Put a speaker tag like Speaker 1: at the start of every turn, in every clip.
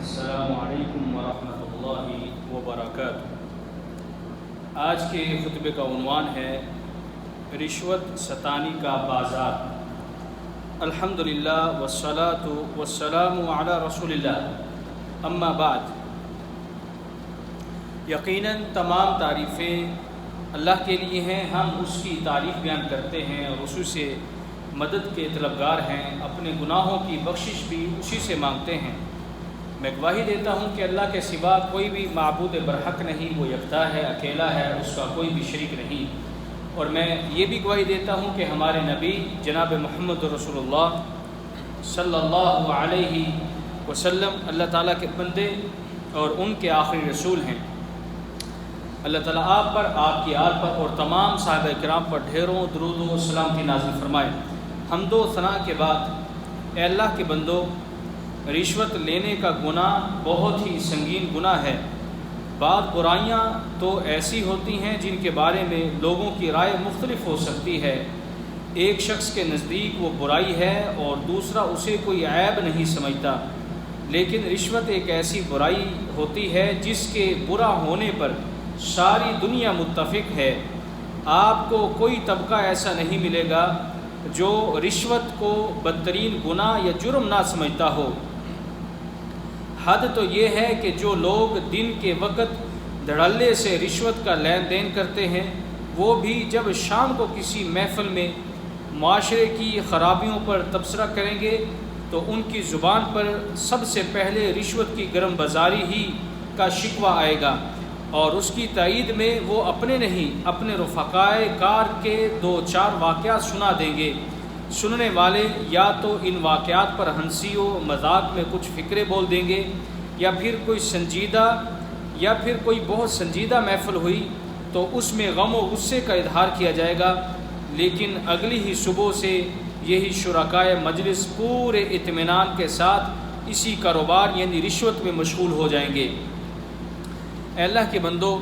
Speaker 1: السلام علیکم ورحمۃ اللہ وبرکاتہ۔ آج کے خطبے کا عنوان ہے رشوت ستانی کا بازار۔ الحمدللہ والصلاۃ والسلام علی رسول اللہ، اما بعد۔ یقیناً تمام تعریفیں اللہ کے لیے ہیں، ہم اس کی تعریف بیان کرتے ہیں اور اسی سے مدد کے طلبگار ہیں، اپنے گناہوں کی بخشش بھی اسی سے مانگتے ہیں۔ میں گواہی دیتا ہوں کہ اللہ کے سوا کوئی بھی معبود برحق نہیں، وہ یکتا ہے، اکیلا ہے، اس کا کوئی بھی شریک نہیں۔ اور میں یہ بھی گواہی دیتا ہوں کہ ہمارے نبی جناب محمد رسول اللہ صلی اللہ علیہ وسلم اللہ تعالیٰ کے بندے اور ان کے آخری رسول ہیں۔ اللہ تعالیٰ آپ پر، آپ کی آل پر اور تمام صحابہ کرام پر ڈھیروں درود و سلامتی نازل فرمائے۔ حمد و ثنا کے بعد، اے اللہ کے بندو، رشوت لینے کا گناہ بہت ہی سنگین گناہ ہے۔ بعض برائیاں تو ایسی ہوتی ہیں جن کے بارے میں لوگوں کی رائے مختلف ہو سکتی ہے۔ ایک شخص کے نزدیک وہ برائی ہے اور دوسرا اسے کوئی عیب نہیں سمجھتا، لیکن رشوت ایک ایسی برائی ہوتی ہے جس کے برا ہونے پر ساری دنیا متفق ہے۔ آپ کو کوئی طبقہ ایسا نہیں ملے گا جو رشوت کو بدترین گناہ یا جرم نہ سمجھتا ہو۔ حد تو یہ ہے کہ جو لوگ دن کے وقت دھڑلے سے رشوت کا لین دین کرتے ہیں، وہ بھی جب شام کو کسی محفل میں معاشرے کی خرابیوں پر تبصرہ کریں گے تو ان کی زبان پر سب سے پہلے رشوت کی گرم بازاری ہی کا شکوہ آئے گا، اور اس کی تائید میں وہ اپنے نہیں اپنے رفقائے کار کے 2-4 واقعات سنا دیں گے۔ سننے والے یا تو ان واقعات پر ہنسی و مذاق میں کچھ فکرے بول دیں گے، یا پھر کوئی بہت سنجیدہ محفل ہوئی تو اس میں غم و غصے کا اظہار کیا جائے گا، لیکن اگلی ہی صبح سے یہی شرکائے مجلس پورے اطمینان کے ساتھ اسی کاروبار یعنی رشوت میں مشغول ہو جائیں گے۔ اے اللہ کے بندو،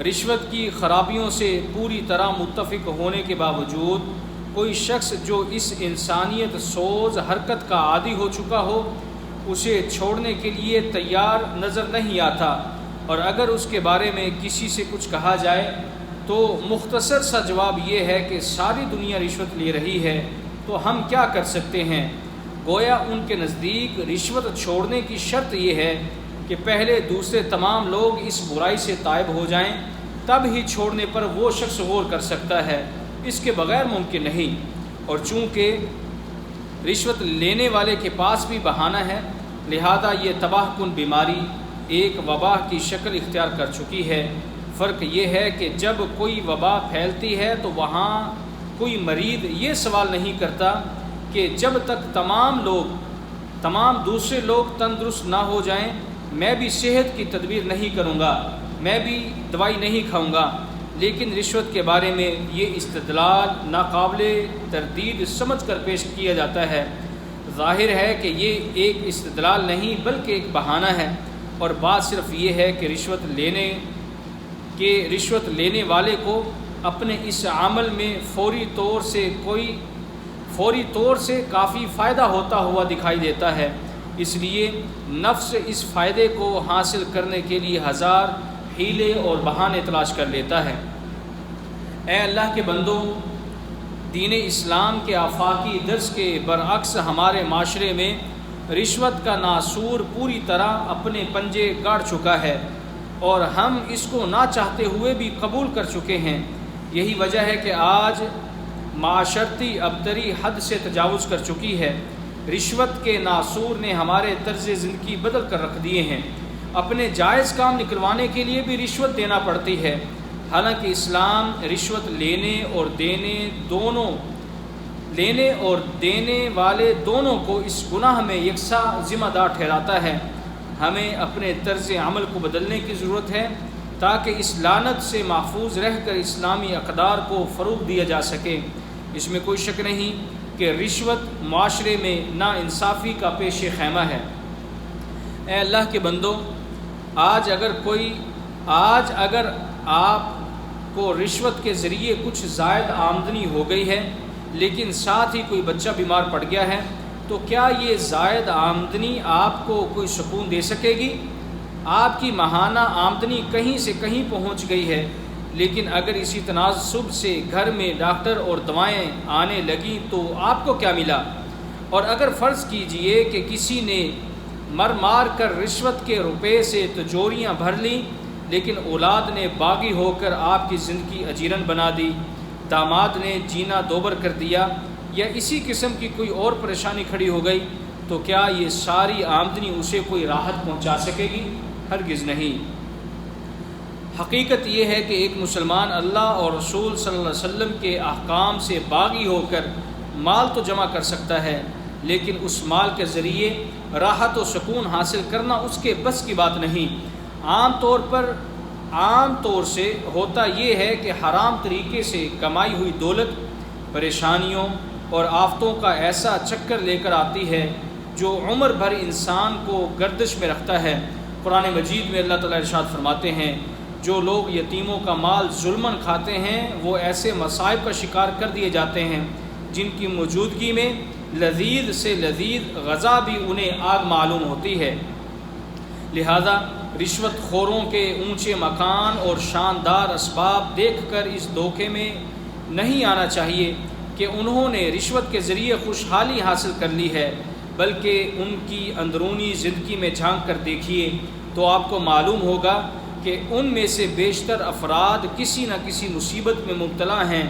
Speaker 1: رشوت کی خرابیوں سے پوری طرح متفق ہونے کے باوجود کوئی شخص جو اس انسانیت سوز حرکت کا عادی ہو چکا ہو، اسے چھوڑنے کے لیے تیار نظر نہیں آتا، اور اگر اس کے بارے میں کسی سے کچھ کہا جائے تو مختصر سا جواب یہ ہے کہ ساری دنیا رشوت لے رہی ہے تو ہم کیا کر سکتے ہیں۔ گویا ان کے نزدیک رشوت چھوڑنے کی شرط یہ ہے کہ پہلے دوسرے تمام لوگ اس برائی سے تائب ہو جائیں، تب ہی چھوڑنے پر وہ شخص غور کر سکتا ہے، اس کے بغیر ممکن نہیں۔ اور چونکہ رشوت لینے والے کے پاس بھی بہانہ ہے، لہذا یہ تباہ کن بیماری ایک وبا کی شکل اختیار کر چکی ہے۔ فرق یہ ہے کہ جب کوئی وبا پھیلتی ہے تو وہاں کوئی مریض یہ سوال نہیں کرتا کہ جب تک تمام دوسرے لوگ تندرست نہ ہو جائیں میں بھی صحت کی تدبیر نہیں کروں گا، میں بھی دوائی نہیں کھاؤں گا۔ لیکن رشوت کے بارے میں یہ استدلال ناقابل تردید سمجھ کر پیش کیا جاتا ہے۔ ظاہر ہے کہ یہ ایک استدلال نہیں بلکہ ایک بہانہ ہے، اور بات صرف یہ ہے کہ رشوت لینے والے کو اپنے اس عمل میں فوری طور سے کافی فائدہ ہوتا ہوا دکھائی دیتا ہے، اس لیے نفس اس فائدے کو حاصل کرنے کے لیے ہزار ہیلے اور بہانے تلاش کر لیتا ہے۔ اے اللہ کے بندو، دین اسلام کے آفاقی درس کے برعکس ہمارے معاشرے میں رشوت کا ناسور پوری طرح اپنے پنجے گاڑ چکا ہے، اور ہم اس کو نہ چاہتے ہوئے بھی قبول کر چکے ہیں۔ یہی وجہ ہے کہ آج معاشرتی ابتری حد سے تجاوز کر چکی ہے۔ رشوت کے ناسور نے ہمارے طرز زندگی بدل کر رکھ دیے ہیں۔ اپنے جائز کام نکلوانے کے لیے بھی رشوت دینا پڑتی ہے، حالانکہ اسلام رشوت لینے اور دینے والے دونوں کو اس گناہ میں یکساں ذمہ دار ٹھہراتا ہے۔ ہمیں اپنے طرز عمل کو بدلنے کی ضرورت ہے تاکہ اس لعنت سے محفوظ رہ کر اسلامی اقدار کو فروغ دیا جا سکے۔ اس میں کوئی شک نہیں کہ رشوت معاشرے میں ناانصافی کا پیش خیمہ ہے۔ اے اللہ کے بندو، آج اگر آپ کو رشوت کے ذریعے کچھ زائد آمدنی ہو گئی ہے، لیکن ساتھ ہی کوئی بچہ بیمار پڑ گیا ہے، تو کیا یہ زائد آمدنی آپ کو کوئی سکون دے سکے گی؟ آپ کی ماہانہ آمدنی کہیں سے کہیں پہنچ گئی ہے، لیکن اگر اسی تناسب سے گھر میں ڈاکٹر اور دوائیں آنے لگیں تو آپ کو کیا ملا؟ اور اگر فرض کیجئے کہ کسی نے مار کر رشوت کے روپے سے تجوریاں بھر لیں، لیکن اولاد نے باغی ہو کر آپ کی زندگی اجیرن بنا دی، داماد نے جینا دوبر کر دیا، یا اسی قسم کی کوئی اور پریشانی کھڑی ہو گئی، تو کیا یہ ساری آمدنی اسے کوئی راحت پہنچا سکے گی؟ ہرگز نہیں۔ حقیقت یہ ہے کہ ایک مسلمان اللہ اور رسول صلی اللہ علیہ وسلم کے احکام سے باغی ہو کر مال تو جمع کر سکتا ہے، لیکن اس مال کے ذریعے راحت و سکون حاصل کرنا اس کے بس کی بات نہیں۔ عام طور سے ہوتا یہ ہے کہ حرام طریقے سے کمائی ہوئی دولت پریشانیوں اور آفتوں کا ایسا چکر لے کر آتی ہے جو عمر بھر انسان کو گردش میں رکھتا ہے۔ قرآن مجید میں اللہ تعالیٰ ارشاد فرماتے ہیں، جو لوگ یتیموں کا مال ظلماً کھاتے ہیں وہ ایسے مصائب کا شکار کر دیے جاتے ہیں جن کی موجودگی میں لذیذ سے لذیذ غذا بھی انہیں آگ معلوم ہوتی ہے۔ لہذا رشوت خوروں کے اونچے مکان اور شاندار اسباب دیکھ کر اس دھوکے میں نہیں آنا چاہیے کہ انہوں نے رشوت کے ذریعے خوشحالی حاصل کر لی ہے، بلکہ ان کی اندرونی زندگی میں جھانک کر دیکھیے تو آپ کو معلوم ہوگا کہ ان میں سے بیشتر افراد کسی نہ کسی مصیبت میں مبتلا ہیں۔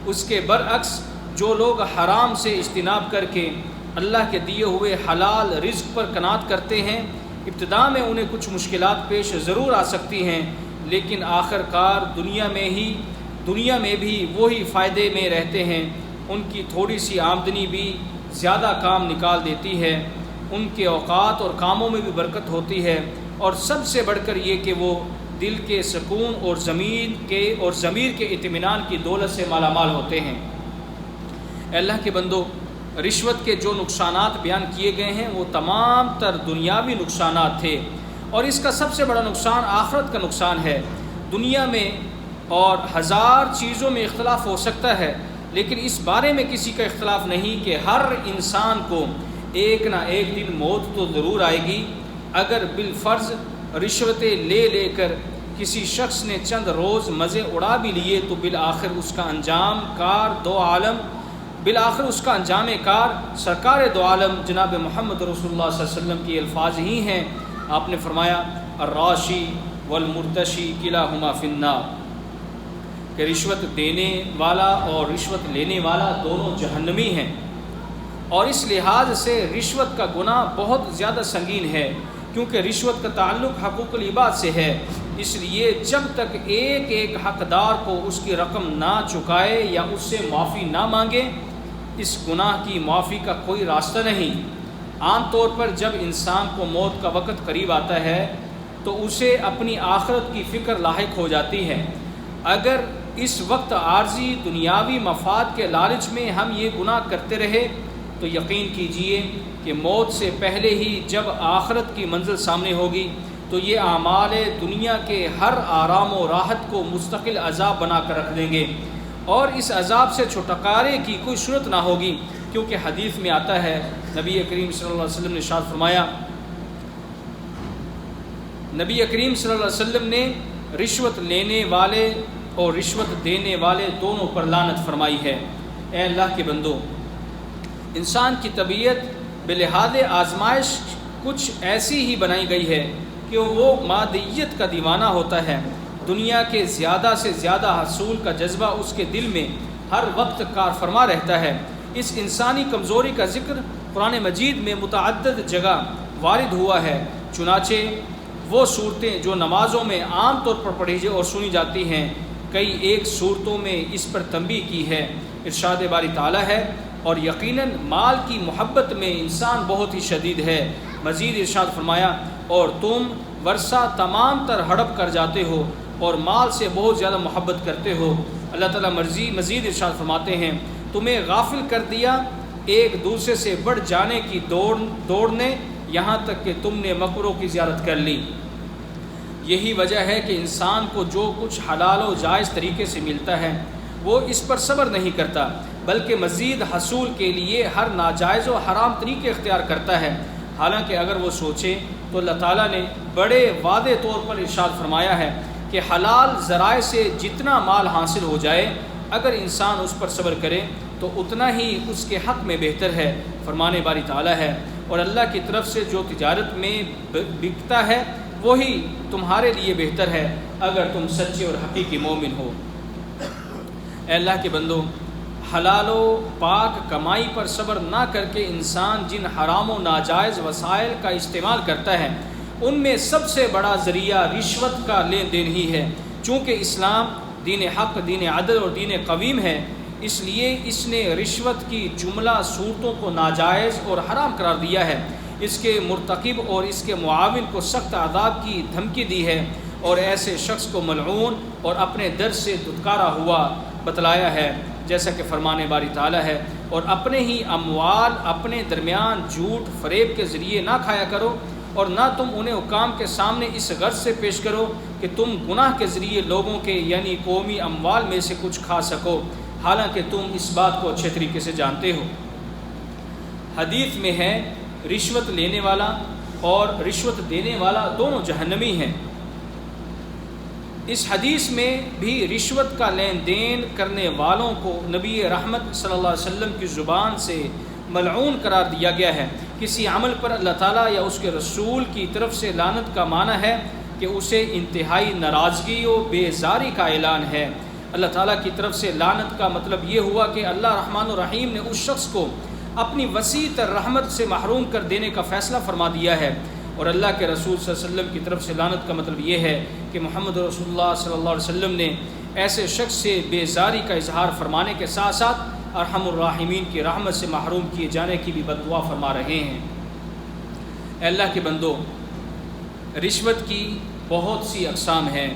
Speaker 1: اس کے برعکس جو لوگ حرام سے اجتناب کر کے اللہ کے دیے ہوئے حلال رزق پر قناعت کرتے ہیں، ابتدا میں انہیں کچھ مشکلات پیش ضرور آ سکتی ہیں، لیکن آخر کار دنیا میں بھی وہی فائدے میں رہتے ہیں۔ ان کی تھوڑی سی آمدنی بھی زیادہ کام نکال دیتی ہے، ان کے اوقات اور کاموں میں بھی برکت ہوتی ہے، اور سب سے بڑھ کر یہ کہ وہ دل کے سکون اور ضمیر کے اطمینان کی دولت سے مالا مال ہوتے ہیں۔ اے اللہ کے بندو، رشوت کے جو نقصانات بیان کیے گئے ہیں وہ تمام تر دنیاوی نقصانات تھے، اور اس کا سب سے بڑا نقصان آخرت کا نقصان ہے۔ دنیا میں اور ہزار چیزوں میں اختلاف ہو سکتا ہے، لیکن اس بارے میں کسی کا اختلاف نہیں کہ ہر انسان کو ایک نہ ایک دن موت تو ضرور آئے گی۔ اگر بالفرض رشوتیں لے کر کسی شخص نے چند روز مزے اڑا بھی لیے تو بالآخر اس کا انجام کار سرکار دو عالم جناب محمد رسول اللہ صلی اللہ علیہ وسلم کی الفاظ ہی ہیں۔ آپ نے فرمایا الراشی والمرتشی کلاہما فی النار، کہ رشوت دینے والا اور رشوت لینے والا دونوں جہنمی ہیں، اور اس لحاظ سے رشوت کا گناہ بہت زیادہ سنگین ہے، کیونکہ رشوت کا تعلق حقوق العباد سے ہے۔ اس لیے جب تک ایک حقدار کو اس کی رقم نہ چکائے یا اس سے معافی نہ مانگے، اس گناہ کی معافی کا کوئی راستہ نہیں۔ عام طور پر جب انسان کو موت کا وقت قریب آتا ہے تو اسے اپنی آخرت کی فکر لاحق ہو جاتی ہے۔ اگر اس وقت عارضی دنیاوی مفاد کے لالچ میں ہم یہ گناہ کرتے رہے تو یقین کیجئے کہ موت سے پہلے ہی جب آخرت کی منزل سامنے ہوگی تو یہ اعمال دنیا کے ہر آرام و راحت کو مستقل عذاب بنا کر رکھ دیں گے، اور اس عذاب سے چھٹکارے کی کوئی صورت نہ ہوگی، کیونکہ حدیث میں آتا ہے، نبی کریم صلی اللہ علیہ وسلم نے ارشاد فرمایا، نبی کریم صلی اللہ علیہ وسلم نے رشوت لینے والے اور رشوت دینے والے دونوں پر لعنت فرمائی ہے۔ اے اللہ کے بندو، انسان کی طبیعت بلحاظ آزمائش کچھ ایسی ہی بنائی گئی ہے کہ وہ مادیت کا دیوانہ ہوتا ہے۔ دنیا کے زیادہ سے زیادہ حصول کا جذبہ اس کے دل میں ہر وقت کار فرما رہتا ہے۔ اس انسانی کمزوری کا ذکر قرآن مجید میں متعدد جگہ وارد ہوا ہے، چنانچہ وہ صورتیں جو نمازوں میں عام طور پر پڑھی اور سنی جاتی ہیں، کئی ایک صورتوں میں اس پر تنبیہ کی ہے۔ ارشاد باری تعالیٰ ہے، اور یقیناً مال کی محبت میں انسان بہت ہی شدید ہے۔ مزید ارشاد فرمایا، اور تم ورثہ تمام تر ہڑپ کر جاتے ہو اور مال سے بہت زیادہ محبت کرتے ہو۔ اللہ تعالیٰ مزید ارشاد فرماتے ہیں، تمہیں غافل کر دیا ایک دوسرے سے بڑھ جانے کی دوڑنے، یہاں تک کہ تم نے مقبروں کی زیارت کر لی۔ یہی وجہ ہے کہ انسان کو جو کچھ حلال و جائز طریقے سے ملتا ہے وہ اس پر صبر نہیں کرتا، بلکہ مزید حصول کے لیے ہر ناجائز و حرام طریقے اختیار کرتا ہے، حالانکہ اگر وہ سوچے تو اللہ تعالیٰ نے بڑے واضح طور پر ارشاد فرمایا ہے کہ حلال ذرائع سے جتنا مال حاصل ہو جائے اگر انسان اس پر صبر کرے تو اتنا ہی اس کے حق میں بہتر ہے۔ فرمان باری تعالیٰ ہے، اور اللہ کی طرف سے جو تجارت میں بکتا ہے وہی تمہارے لیے بہتر ہے اگر تم سچے اور حقیقی مومن ہو۔ اے اللہ کے بندو، حلال و پاک کمائی پر صبر نہ کر کے انسان جن حرام و ناجائز وسائل کا استعمال کرتا ہے ان میں سب سے بڑا ذریعہ رشوت کا لین دین ہی ہے۔ چونکہ اسلام دین حق، دین عدل اور دین قویم ہے، اس لیے اس نے رشوت کی جملہ صورتوں کو ناجائز اور حرام قرار دیا ہے، اس کے مرتکب اور اس کے معاون کو سخت عذاب کی دھمکی دی ہے، اور ایسے شخص کو ملعون اور اپنے در سے دھتکارا ہوا بتلایا ہے، جیسا کہ فرمان باری تعالیٰ ہے، اور اپنے ہی اموال اپنے درمیان جھوٹ فریب کے ذریعے نہ کھایا کرو، اور نہ تم انہیں حکام کے سامنے اس غرض سے پیش کرو کہ تم گناہ کے ذریعے لوگوں کے یعنی قومی اموال میں سے کچھ کھا سکو، حالانکہ تم اس بات کو اچھے طریقے سے جانتے ہو۔ حدیث میں ہے رشوت لینے والا اور رشوت دینے والا دونوں جہنمی ہیں۔ اس حدیث میں بھی رشوت کا لین دین کرنے والوں کو نبی رحمت صلی اللہ علیہ وسلم کی زبان سے ملعون قرار دیا گیا ہے۔ کسی عمل پر اللہ تعالیٰ یا اس کے رسول کی طرف سے لعنت کا معنی ہے کہ اسے انتہائی ناراضگی و بیزاری کا اعلان ہے۔ اللہ تعالیٰ کی طرف سے لعنت کا مطلب یہ ہوا کہ اللہ رحمان الرحیم نے اس شخص کو اپنی وسیع تر رحمت سے محروم کر دینے کا فیصلہ فرما دیا ہے، اور اللہ کے رسول صلی اللہ علیہ وسلم کی طرف سے لعنت کا مطلب یہ ہے کہ محمد رسول اللہ صلی اللہ علیہ وسلم نے ایسے شخص سے بیزاری کا اظہار فرمانے کے ساتھ ساتھ ارحم الراحمین کی رحمت سے محروم کیے جانے کی بھی بد دعا فرما رہے ہیں۔ اے اللہ کے بندو، رشوت کی بہت سی اقسام ہیں۔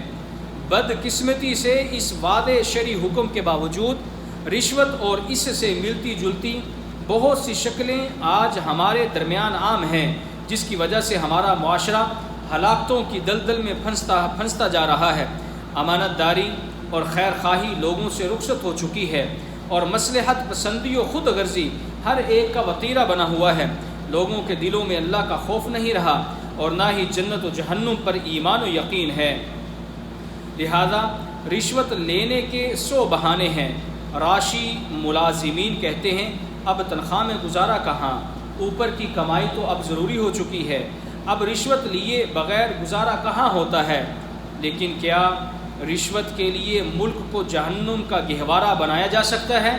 Speaker 1: بدقسمتی سے اس واضح شرعی حکم کے باوجود رشوت اور اس سے ملتی جلتی بہت سی شکلیں آج ہمارے درمیان عام ہیں، جس کی وجہ سے ہمارا معاشرہ ہلاکتوں کی دلدل میں پھنستا جا رہا ہے۔ امانت داری اور خیر خواہی لوگوں سے رخصت ہو چکی ہے، اور مصلحت پسندی و خود غرضی ہر ایک کا وتیرہ بنا ہوا ہے۔ لوگوں کے دلوں میں اللہ کا خوف نہیں رہا، اور نہ ہی جنت و جہنم پر ایمان و یقین ہے۔ لہذا رشوت لینے کے 100 بہانے ہیں۔ راشی ملازمین کہتے ہیں اب تنخواہ میں گزارا کہاں، اوپر کی کمائی تو اب ضروری ہو چکی ہے، اب رشوت لیے بغیر گزارا کہاں ہوتا ہے۔ لیکن کیا رشوت کے لیے ملک کو جہنم کا گہوارہ بنایا جا سکتا ہے؟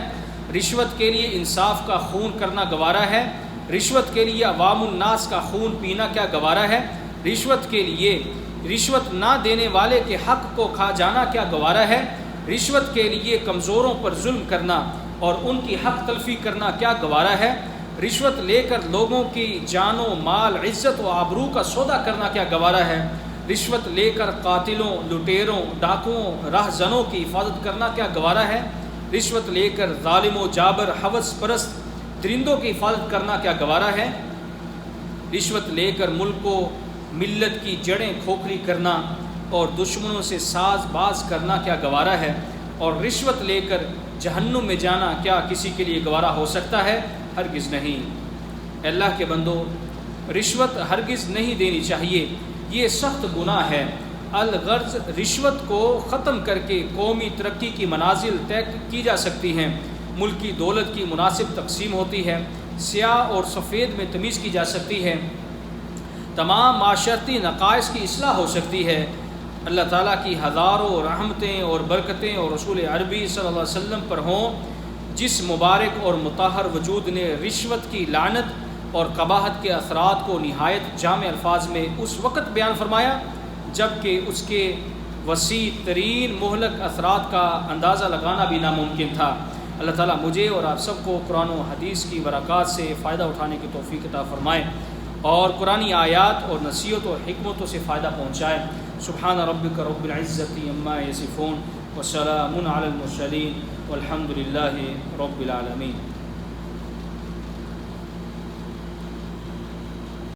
Speaker 1: رشوت کے لیے انصاف کا خون کرنا گوارا ہے؟ رشوت کے لیے عوام الناس کا خون پینا کیا گوارا ہے؟ رشوت کے لیے رشوت نہ دینے والے کے حق کو کھا جانا کیا گوارا ہے؟ رشوت کے لیے کمزوروں پر ظلم کرنا اور ان کی حق تلفی کرنا کیا گوارا ہے؟ رشوت لے کر لوگوں کی جان و مال، عزت و آبرو کا سودا کرنا کیا گوارا ہے؟ رشوت لے کر قاتلوں، لٹیروں، ڈاکوؤں، راہزنوں کی حفاظت کرنا کیا گوارا ہے؟ رشوت لے کر ظالم و جابر، ہوس پرست درندوں کی حفاظت کرنا کیا گوارا ہے؟ رشوت لے کر ملک و ملت کی جڑیں کھوکھلی کرنا اور دشمنوں سے ساز باز کرنا کیا گوارا ہے؟ اور رشوت لے کر جہنم میں جانا کیا کسی کے لیے گوارا ہو سکتا ہے؟ ہرگز نہیں۔ اے اللہ کے بندو، رشوت ہرگز نہیں دینی چاہیے، یہ سخت گناہ ہے۔ الغرض رشوت کو ختم کر کے قومی ترقی کی منازل طے کی جا سکتی ہیں، ملکی دولت کی مناسب تقسیم ہوتی ہے، سیاہ اور سفید میں تمیز کی جا سکتی ہے، تمام معاشرتی نقائص کی اصلاح ہو سکتی ہے۔ اللہ تعالیٰ کی ہزاروں رحمتیں اور برکتیں اور رسول عربی صلی اللہ علیہ وسلم پر ہوں، جس مبارک اور مطہر وجود نے رشوت کی لعنت اور قباحت کے اثرات کو نہایت جامع الفاظ میں اس وقت بیان فرمایا جب کہ اس کے وسیع ترین مہلک اثرات کا اندازہ لگانا بھی ناممکن تھا۔ اللہ تعالیٰ مجھے اور آپ سب کو قرآن و حدیث کی برکات سے فائدہ اٹھانے کی توفیق عطا فرمائے، اور قرآنی آیات اور نصیحت و حکمتوں سے فائدہ پہنچائے۔ سبحان ربک رب العزت عما یصفون وسلام علی المرسلین والحمد للہ رب العالمین۔